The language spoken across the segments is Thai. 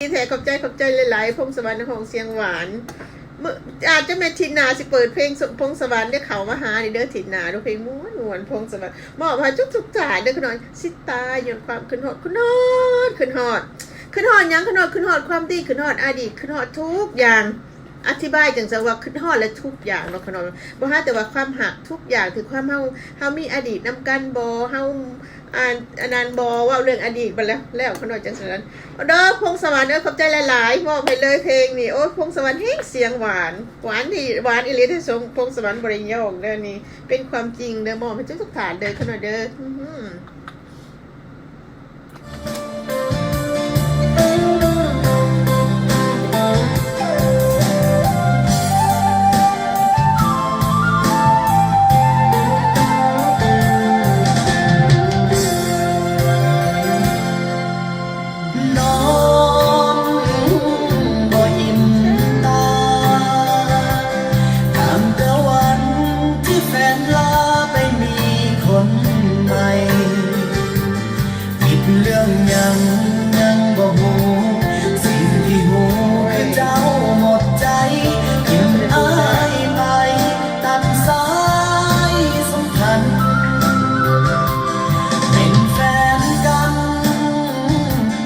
ที่แท้ขอบใจหลายๆพงสวรรค์ของเสียงหวานอาจจะแม่ทินนาสิเปิดเพลงพงสวรรค์ได้เขามาหาเด้อทินนาดูเพลงม้วนพงสวรรค์มอบให้ทุกๆจ่ายเด้อขนอยสิตาอย่างความขึ้นฮอดยังขึ้นฮอดความดีขึ้นฮอดอดีตขึ้นฮอดทุกอย่างอธิบายจังจะว่าขึ้นฮอดและทุกอย่างเนาะขนอยบ่ฮะแต่ว่าความหักทุกอย่างคือความเฮามีอดีตนำกันบ่เฮาอันนั้นบอว่าเรื่องอดีตไปแล้วขนอยจังสันเด้อพงสวรรค์ขอบใจหลายๆมอบให้เลยเพลงนี่โอ้พงสวรรค์เฮ้เสียงหวานดีหวานอิริที่สงพงสวรรค์บริยงเด้อนี่เป็นความจริงเด้อมอบให้ทุกฐานเด้อขนอยเด้อยังบ่หูสิ่งที่หูคือเจ้าหมดใจยิ้มอายไปตัดสายสัมพันธ์เป็นแฟนกัน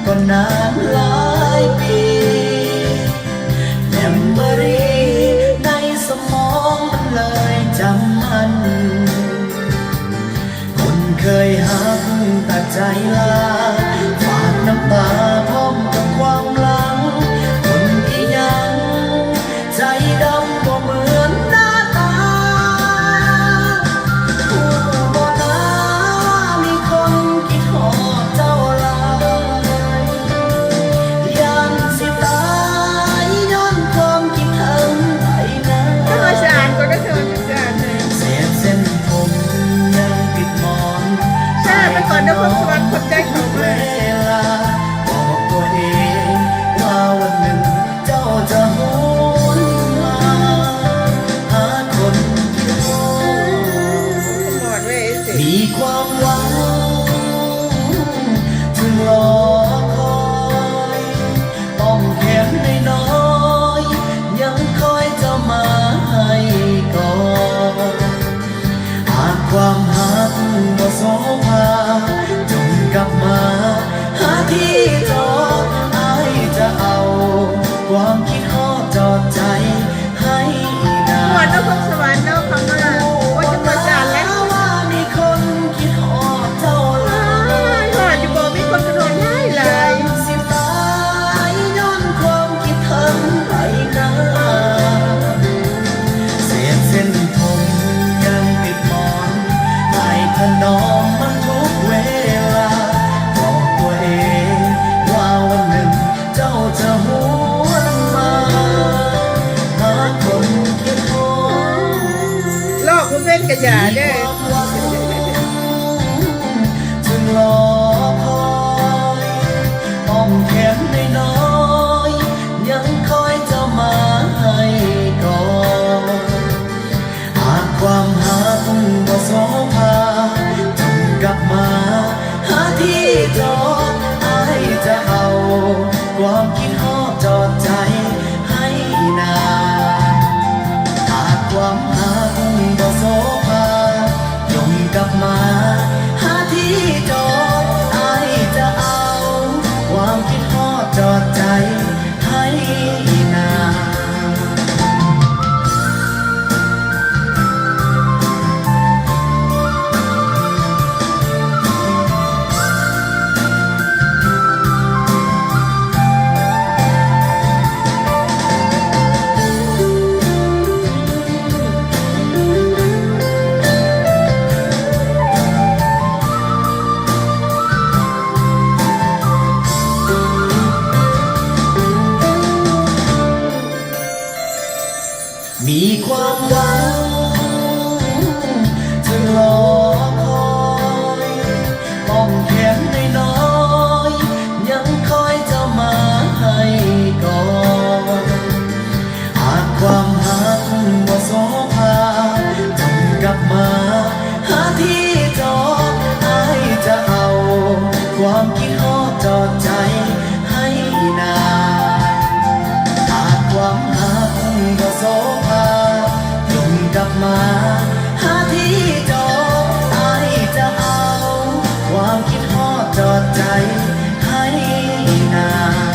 ก็นานหลายปีเมมโมรีในสมองมันเลยจำมันคนเคยหักตัดใจลาน้ำตาพร้อมกับความหลังคนที่ยังใจดำก็เหมือนหน้าตาผู้บ่นามีคนคิดหอดเจ้าลายยันสิตายย้อนความคิดถึงไปนะถ้ามาสานก็ได้เธอจะการเศษเส้นผมยังติดหมอนใช่ไปก่อนเดี๋ยวพงสวรรค์ขอบใจเขาเวลาบอกตัวเองว่าวันหนึ่งเจ้าจะหวนมาหาคนที่รอมีความหวังจึงรอคอยอ้อมแขนน้อยๆยังคอยเจ้ามาให้ก่อนหากความหักบ่โสภาจงกลับมาหาที่จอดอายจะเอาความคิดฮอดจอดใจให้นานหวานเนาะพงสวรรค์เนาะฟังมาว่าจะมาจานแล้วว่ามีคนคิดฮอดเจ้าหลายหวานอยู่บ่มีคนกระโดดง่ายเลยสิตายย้อนความคิดถึงไปนานเศษเส้นผมยังติดหมอนให้ถนอมมันทุกเวลาบอกตัวเองว่าวันหนึ่งเจ้าจะหวนมาหาคนคิดฮอดลอกคุณเล่นกระยาเด้อจึงรอคอยอ้อมแขนน้อยๆยังคอยเจ้ามาให้ก่อนหากความหักบ่โสภาจงกลับมาหาที่จอดอายจะเอาความคิดฮอดจอดใจให้นานหากความหักบ่โสภา มาหาที่จอดอายจะเอาความคิดฮอดจอดใจให้นาน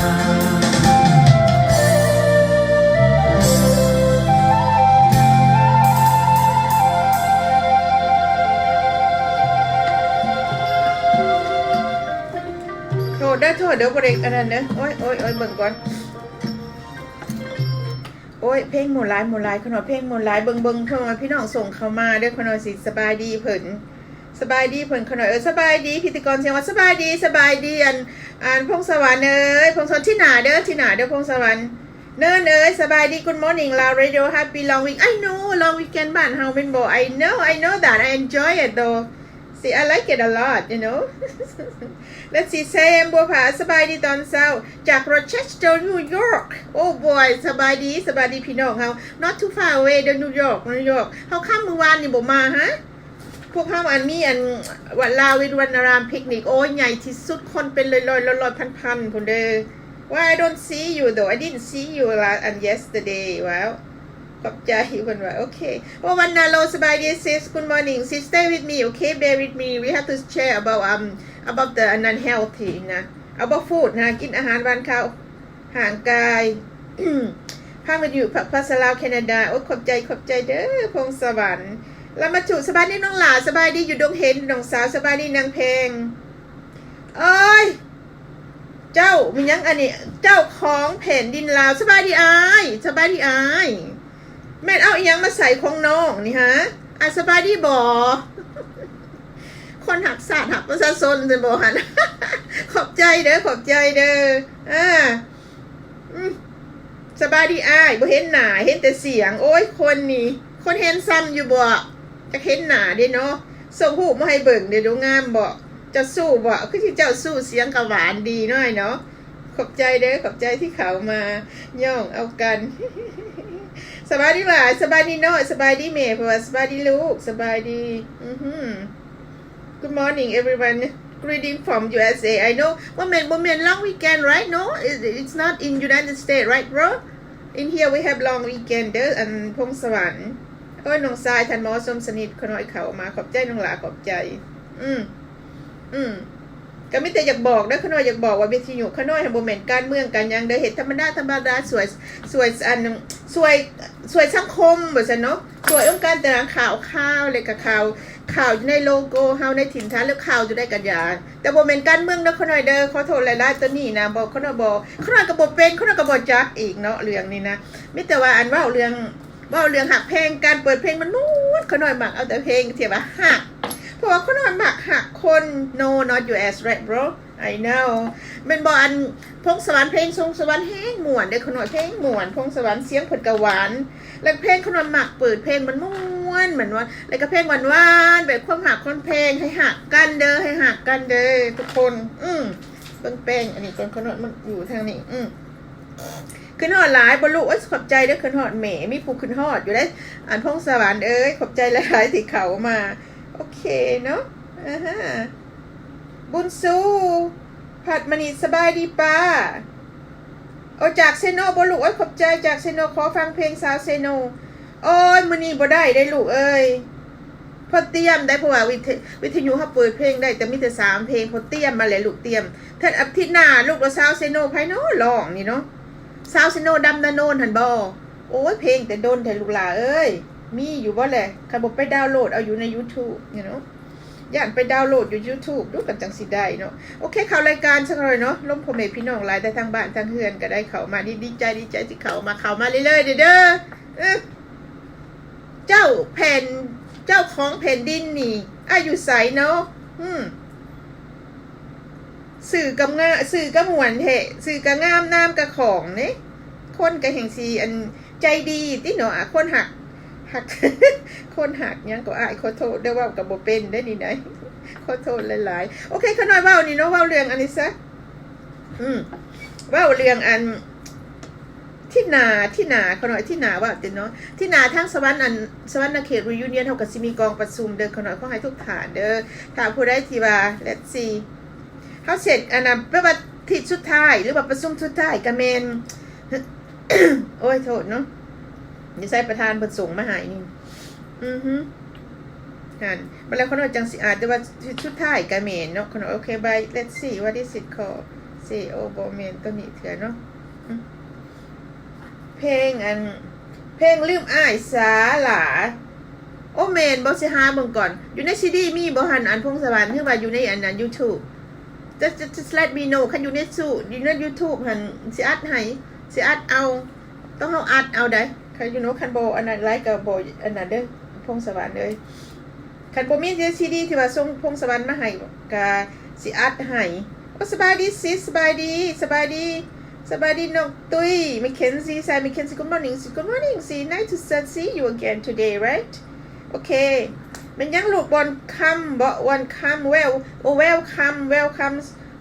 โทษเด้อโทษเดี๋ยวบริกอันนั้นเด้อโอ้ยเบิ่งก่อนโอ้ยเพลงหมดหลายขนมเพลงหมดหลายเบิ่งขนมพี่น้องส่งเข้ามาเด้อขนมสิสบายดีเพิ่นขนมสบายดีพิธีกรเสียงว่าสบายดีอันพงสวรรค์พงสวรรค์ที่หนาเด้อพงสวรรค์เนิ่นสบายดี Good morning ลาว Radio Happy Long Week I know long weekend บ้านเฮาเป็นบ่ I know that I enjoy it though see I like it a lot you know Let's see เซมบัวผาสบายดีตอนเช้าจาก Rochester New York Oh boy สบายดีพี่น้องเฮา not too far away เด้อ New York เฮาค่ำมื้อวานนี่บ่มาฮะพวกเฮาอันมีอันวัดลาวิวรรณารามปิกนิกโอ้ยใหญ่ที่สุดคนเป็นร้อยพันพุ่นเด้อ Why I don't see you though I didn't see you and yesterday well ขอบใจเพิ่นว่าโอเควันนาโลสบายดี sis good morning sis stay with me okay bear with me we have to share about the unhealthy นะ about food นะกินอาหารวันข้าวห่างกาย พามาอยู่ภาษาลาวแคนาดาโอ้ขอบใจเด้อพงสวรรค์แล้วมาจุสบายดีน้องหลาสบายดีอยู่ดงเห็นน้องสาวสบายดีนางเพลงเอ้ยเจ้ามียังอันนี้เจ้าของแผ่นดินลาวสบายดีอายแม่เอาอีหยังมาใส่ของน้องนี่ฮะสบายดีบ่คนหักศาสตร์หักประชาชนจะบ่หัน ขอบใจเด้อสบายดีอ้ายบ่เห็นหน้าเห็นแต่เสียงโอ้ยคนนี่คนเห็นซ้ำอยู่บ่จะเห็นหน้าเด้เนาะส่งรูปมาให้เบิ่งเด้ดูงามบ่จะสู้บ่คือที่เจ้าสู้เสียงก็หวานดีหน่อยเนาะขอบใจเด้อขอบใจที่เขามาย่องเอากันสบายดีหว่าสบายดีเนาะสบายดีแม่เพราะว่าสบายดีลูกสบายดีGood morning everyone greeting from USA I know women long weekend right no it's not in United States right bro in here we have long weekend เด้ออันพงสวรรค์โอ้ยน้องทรายทันหมอสมสนิทขน้อยเขามาขอบใจน้องหลาขอบใจก็ไม่แต่อยากบอกนะขน้อยอยากบอกว่าวิทยุขน้อยทำโมเมนต์การเมืองกันยังเด้อเห็นธรรมดาสวยอันสวยสังคมแบบนั้นเนาะสวยองค์การตารางข่าวเลยกับข่าวอยู่ในโลโก้เฮาในถิ่นฐานแล้วข่าวอยู่ได้กันยาแต่โมเมนต์การเมืองนะขน้อยเด้อขอโทษหลายๆตัวนี้นะบอกขน้อยกระบอกเป็นขน้อยกระบอกจักอีกเนาะเรื่องนี้นะไม่แต่ว่าอันว่าเรื่องหักเพลงการเปิดเพลงมันนู้นขน้อยมักเอาแต่เพลงเทียบว่าหักเพราะว่าขน้อยมักหักคน no not US right bro I know เป็นบออันพงสวรรค์เพลงทรงสวรรค์แห้งหม่วนได้ขน้อยเพลงหม่วนพงสวรรค์เสียงเผิดกะหวานแล้วเพลงขน้อยมักเปิดเพลงมันม่วนเหมือนว่าแล้วก็เพลงหวานๆแบบความหักคนเพลงให้หักกันเด้อทุกคนเบิ่งแป้งอันนี้คนขน้อยมันอยู่ทางนี้ขึ้นฮอดหลายบ่รู้ขอบใจเด้อขึ้นฮอดแหมมีผู้ขึ้นฮอดอยู่ได้อันพงสวรรค์ขอบใจหลายๆที่เขามาโอเคเนาะบุญสู้ผัดมณีสบายดีป้าเอาจากเซโนบ่ลูกขอบใจจากเซโนขอฟังเพลงสาวเซโนโอ้ยมื้อนี้บ่ได้ลูกพอเตรียมได้เพราะว่าวิทยุเฮาเปิดเพลงได้แต่มีแต่3เพลงพอเตรียมมาเลยลูกเตรียมถ้าอาทิตย์หน้าลูกว่าสาวเซโนไผเนาะร้องนี่เนาะสาวเซโนดำนาโนนหั่นบ่โอ้ยเพลงแต่โดนแต่ลูกหลามีอยู่บ่แหละคันบ่ไปดาวน์โหลดเอาอยู่ใน YouTube you know ย่านไปดาวน์โหลดอยู่ YouTube ดูกันจังสิได้เนาะโอเคเข้ารายการสักหน่อยเนาะล้มพ่อแม่พี่น้องหลายแต่ทางบ้านทางเฮือนก็ได้เข้ามาดีใจที่เข้ามาเรื่อยๆเด้อเจ้าของแผ่นดินนี่อยู่ไสเนาะสื่อกำหวนแท้สื่อกำงามน้ำกะของเนี่ยคนกะแห่งสีอันใจดีติเนาะคนหักคนหักยังก็ขอโทษได้ว่ากับโบเป็นได้นี่ไหนขอโทษหลายๆโอเคขน้อยเว้านี่เนาะเว้าเรื่องอันนี้ซะเว้าเรื่องอันที่นาขน้อยที่นาว่าติเนาะที่นาทั้งสวรรค์เขตรียูเนียนเฮาก็สิมีกองประชุมเด้อขน้อยขอให้ทุกฐานเด้อถ้าผู้ใดที่ว่า let's see เฮาเสร็จอันนั้นแปลว่าทิศสุดท้ายหรือว่าประชุมสุดท้ายก็แม่น โอ้ยโทษเนาะนี่ใส่ประธานเพิ่นส่งมาให้นี่ นั่นเวลาเขาหน่อยจังสิอาจจะว่าชุดท้ายกะเมนเนาะเขาหน่อยโอเค by let's see what is it called say oh บ่แม่นตัวนี้เถื่อเนาะเพลงลืมอ้ายสาหลาโอเมนบ่สิหาเบิ่งก่อนอยู่ในซีดีมีบ่หันอันพงสวรรค์คือว่าอยู่ในอันนั้น YouTube just let me know คันอยู่ในอยู่ใน YouTube หันสิอัดให้สิอัดเอาต้องเฮาอัดเอาได้คันyou know คันบ่อันนั้นไลค์ก็บ่อันนั้นเด้อพงสวรรค์เอ้ยคันบ่มีซีดีที่ว่าส่งพงสวรรค์มาให้ก็สิอัดให้โอ้สบายดีสิสบายดีน้องตุ้ย Mackenzie say Mackenzie good morning see nice to see you again today right okay มันยังลูกบอลคัมบ่วันคัมwelcome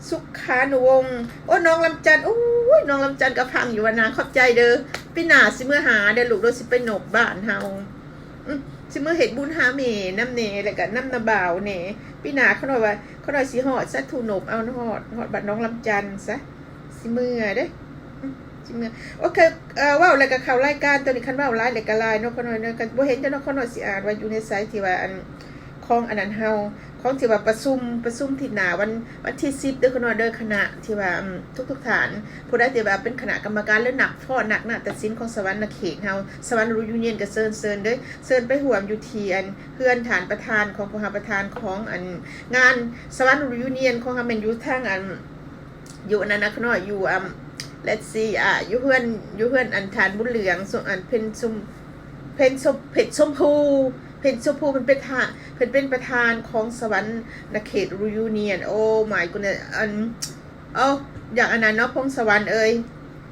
สุขานุวงศ์โอ้น้องลำจันทร์โอ้ยน้องลำจันทร์ก็ฟังอยู่ว่านะขอบใจเด้อพี่หน้าสิมื้อหาเด้อลูกโดสิไปหนบบ้านเฮาสิมื้อเฮ็ดบุญหาแม่น้ำเนแล้วก็น้ำนาบ่าวเนพี่หน้าเขาหน่อยว่าเขาหน่อยสิฮอดซะถูหนบเอาฮอดบัดน้องลำจันทร์ซะสิมื้อเด้อสิมื้อโอเคว้าวแล้วก็เข้ารายการตัวนี้คันว้าวหลายแล้วก็หลายเนาะเขาหน่อยเนาะก็บ่เห็นจังเนาะเขาหน่อยสิอ่านว่าอยู่ในไซต์ที่ว่าอันของอันนั้นเฮาของที่ว่าประชุมที่หน้าวันที่10เด้อเขาหน่อยเด้อคณะที่ว่าทุกฐานผู้ใดที่ว่าเป็นคณะกรรมการหรือหนักตัดสินของสวรรค์เขตเฮาสวรรค์ยูเนียนก็เชิญเด้อเชิญไปร่วมอยู่ที่อันเพื่อนฐานประธานของประธานของอันงานสวรรค์ยูเนียนของเฮาแม่นอยู่ทางอันอยู่อันนั้นนะเขาหน่อยอยู่let's see อยู่เพื่อนอันฐานบุญเหลืองส่วนอันเพชรชมพูมันเป็นประธานของสวรรค์เขตยูเนียนโอ้ my goodness อย่างอันนั้นเนาะพงสวรรค์เอ้ย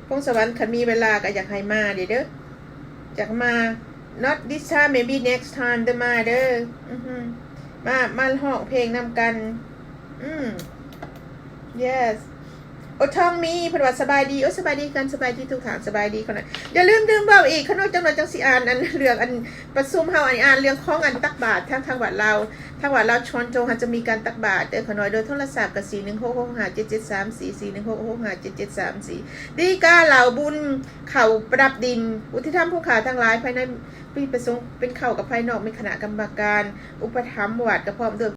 พงสวรรค์คันมีเวลาก็อยากให้มาเด้ออยากมา not this time maybe next time เด้อมาเด้อมาร้องเพลงนำกันyes โอ้ท้องมีเพิ่นว่าสบายดีโอ้สบายดีกันสบายดีทุกทางสบายดีคนนั้นอย่าลืมเว้าอีกเขานอกจังหวัดจังสิอ่านอันเรื่องอันประชุมเฮาอ่านเรื่องของอันตักบาตรทางวัดเราชอนโจจะมีการตักบาตรเด้อขน้อยโดยโทรศัพท์ก็416657734ดีกาเหล่าบุญเข้าประดับดินอุทิศธรรมผู้ขาทั้งหลายภายในปีประสงค์เป็นเข้ากับภายนอกมีคณะกรรมการอุปถัมภ์วัดกับพร้อมด้วย